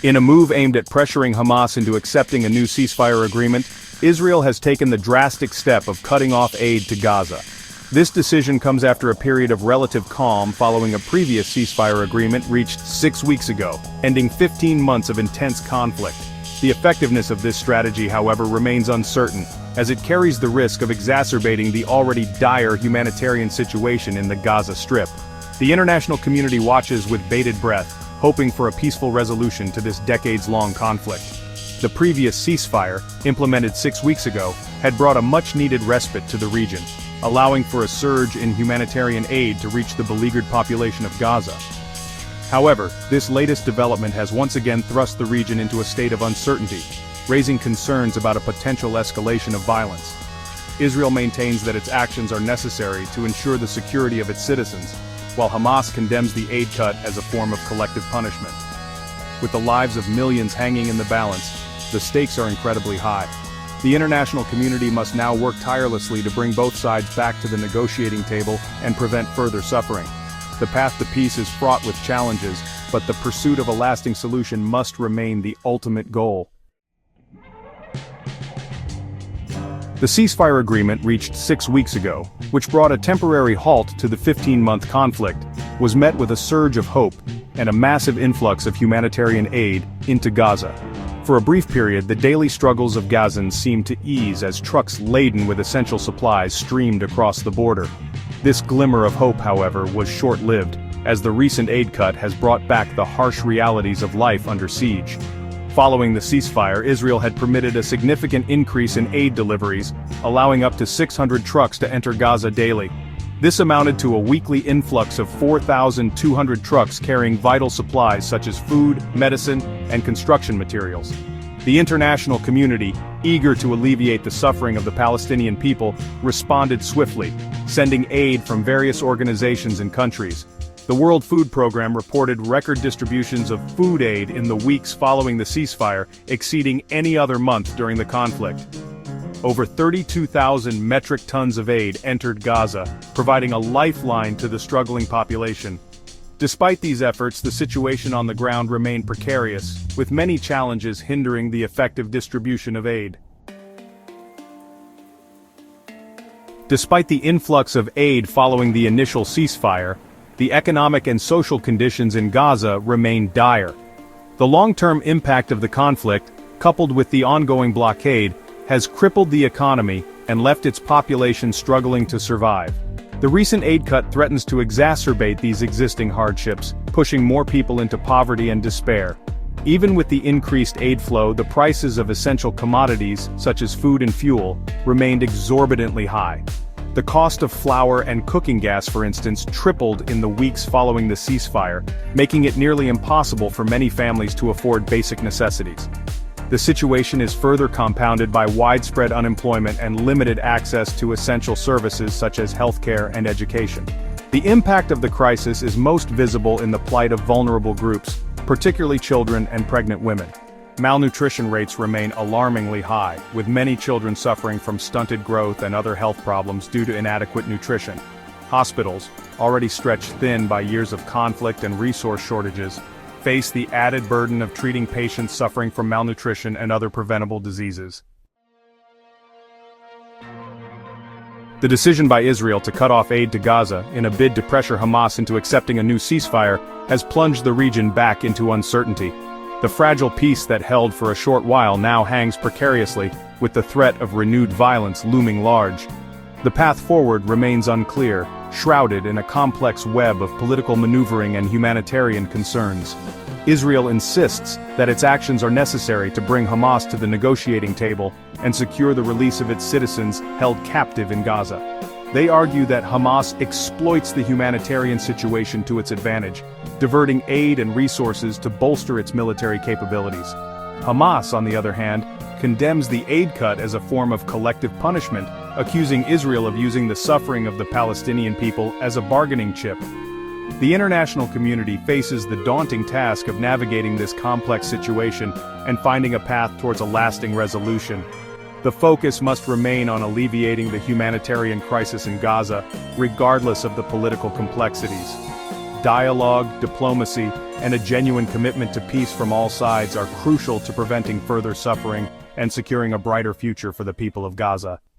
In a move aimed at pressuring Hamas into accepting a new ceasefire agreement, Israel has taken the drastic step of cutting off aid to Gaza. This decision comes after a period of relative calm following a previous ceasefire agreement reached 6 weeks ago, ending 15 months of intense conflict. The effectiveness of this strategy, however, remains uncertain, as it carries the risk of exacerbating the already dire humanitarian situation in the Gaza Strip. The international community watches with bated breath, hoping for a peaceful resolution to this decades-long conflict. The previous ceasefire, implemented 6 weeks ago, had brought a much-needed respite to the region, allowing for a surge in humanitarian aid to reach the beleaguered population of Gaza. However, this latest development has once again thrust the region into a state of uncertainty, raising concerns about a potential escalation of violence. Israel maintains that its actions are necessary to ensure the security of its citizens, while Hamas condemns the aid cut as a form of collective punishment. With the lives of millions hanging in the balance, the stakes are incredibly high. The international community must now work tirelessly to bring both sides back to the negotiating table and prevent further suffering. The path to peace is fraught with challenges, but the pursuit of a lasting solution must remain the ultimate goal. The ceasefire agreement reached 6 weeks ago, which brought a temporary halt to the 15-month conflict, was met with a surge of hope and a massive influx of humanitarian aid into Gaza. For a brief period, the daily struggles of Gazans seemed to ease as trucks laden with essential supplies streamed across the border. This glimmer of hope, however, was short-lived, as the recent aid cut has brought back the harsh realities of life under siege. Following the ceasefire, Israel had permitted a significant increase in aid deliveries, allowing up to 600 trucks to enter Gaza daily. This amounted to a weekly influx of 4,200 trucks carrying vital supplies such as food, medicine, and construction materials. The international community, eager to alleviate the suffering of the Palestinian people, responded swiftly, sending aid from various organizations and countries. The World Food Programme reported record distributions of food aid in the weeks following the ceasefire, exceeding any other month during the conflict. Over 32,000 metric tons of aid entered Gaza, providing a lifeline to the struggling population. Despite these efforts, the situation on the ground remained precarious, with many challenges hindering the effective distribution of aid. Despite the influx of aid following the initial ceasefire, the economic and social conditions in Gaza remain dire. The long-term impact of the conflict, coupled with the ongoing blockade, has crippled the economy and left its population struggling to survive. The recent aid cut threatens to exacerbate these existing hardships, pushing more people into poverty and despair. Even with the increased aid flow, the prices of essential commodities, such as food and fuel, remained exorbitantly high. The cost of flour and cooking gas, for instance, tripled in the weeks following the ceasefire, making it nearly impossible for many families to afford basic necessities. The situation is further compounded by widespread unemployment and limited access to essential services such as healthcare and education. The impact of the crisis is most visible in the plight of vulnerable groups, particularly children and pregnant women. Malnutrition rates remain alarmingly high, with many children suffering from stunted growth and other health problems due to inadequate nutrition. Hospitals, already stretched thin by years of conflict and resource shortages, face the added burden of treating patients suffering from malnutrition and other preventable diseases. The decision by Israel to cut off aid to Gaza in a bid to pressure Hamas into accepting a new ceasefire has plunged the region back into uncertainty. The fragile peace that held for a short while now hangs precariously, with the threat of renewed violence looming large. The path forward remains unclear, shrouded in a complex web of political maneuvering and humanitarian concerns. Israel insists that its actions are necessary to bring Hamas to the negotiating table and secure the release of its citizens held captive in Gaza. They argue that Hamas exploits the humanitarian situation to its advantage, diverting aid and resources to bolster its military capabilities. Hamas, on the other hand, condemns the aid cut as a form of collective punishment, accusing Israel of using the suffering of the Palestinian people as a bargaining chip. The international community faces the daunting task of navigating this complex situation and finding a path towards a lasting resolution. The focus must remain on alleviating the humanitarian crisis in Gaza, regardless of the political complexities. Dialogue, diplomacy, and a genuine commitment to peace from all sides are crucial to preventing further suffering and securing a brighter future for the people of Gaza.